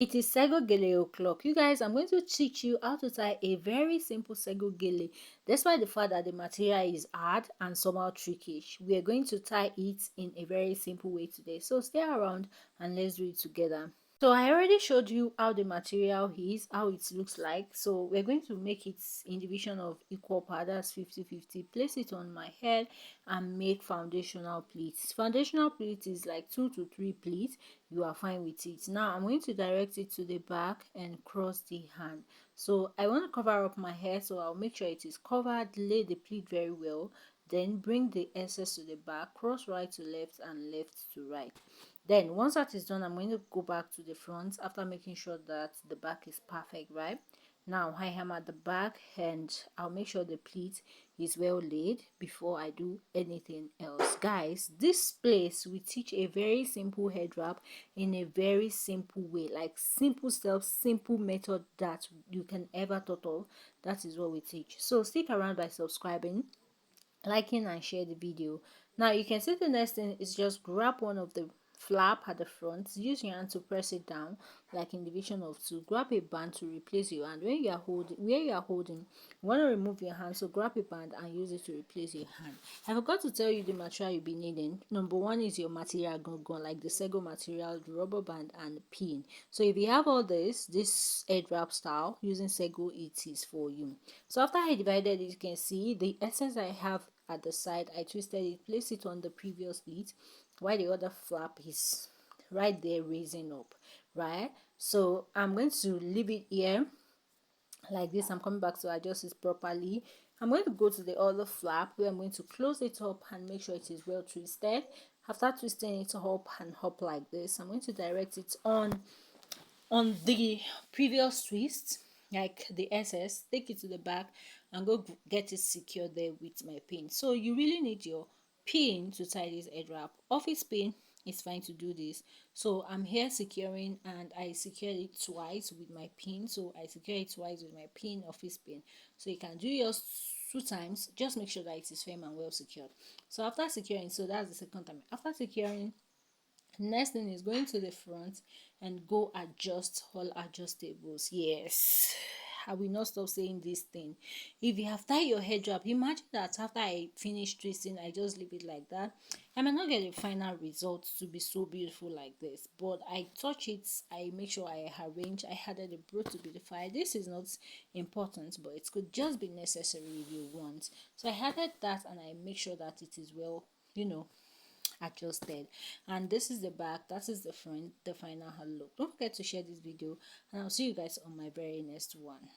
It is Sego Gele o'clock. You guys, I'm going to teach you how to tie a very simple Sego Gele. Despite the fact that the material is hard and somehow trickish, we are going to tie it in a very simple way today. So stay around and let's do it together. So I already showed you how the material is, how it looks like. So we're going to make it in division of equal part, that's 50-50. Place it on my head and make foundational pleats. Foundational pleats is like 2 to 3 pleats. You are fine with it. Now I'm going to direct it to the back and cross the hand. So I want to cover up my hair, so I'll make sure it is covered, lay the pleat very well, then bring the excess to the back, cross right to left and left to right. Then once that is done, I'm going to go back to the front after making sure that the back is perfect, right? Now I am at the back and I'll make sure the pleat is well laid before I do anything else. Guys, this place we teach a very simple head wrap in a very simple way, like simple steps, simple method that you can ever thought of. That is what we teach. So stick around by subscribing, liking and share the video. Now you can see the next thing is just grab one of the flap at the front, use your hand to press it down like in division of 2, grab a band to replace your hand. When you are holding, where you are holding, you want to remove your hand, so grab a band and use it to replace your hand. I forgot to tell you the material you'll be needing. Number one is your material gone like the Sego material, the rubber band and pin. So if you have all this head wrap style using Sego, it is for you. So after I divided it, you can see the essence I have at the side. I twisted it, placed it on the previous pleat, while the other flap is right there raising up, right? So I'm going to leave it here like this. I'm coming back to adjust it properly. I'm going to go to the other flap where I'm going to close it up and make sure it is well twisted. After twisting it up and up like this, I'm going to direct it on the previous twist, like the SS, take it to the back and go get it secured there with my pin. So you really need your pin to tie this head wrap. Office pin is fine to do this. So I'm here securing and I secured it twice with my pin. So I secure it twice with my pin, office pin. So you can do yours 2 times, just make sure that it is firm and well secured. So after securing, so that's the second time. After securing, next thing is going to the front and go adjust all adjustables. Yes, I will not stop saying this thing. If you have tied your head wrap, imagine that after I finish twisting, I just leave it like that. I may not get the final result to be so beautiful like this, but I touch it, I make sure I arrange, I added a brow to beautify. This is not important, but it could just be necessary if you want. So I added that and I make sure that it is well, adjusted. And this is the back, that is the front, the final look. Don't forget to share this video and I'll see you guys on my very next one.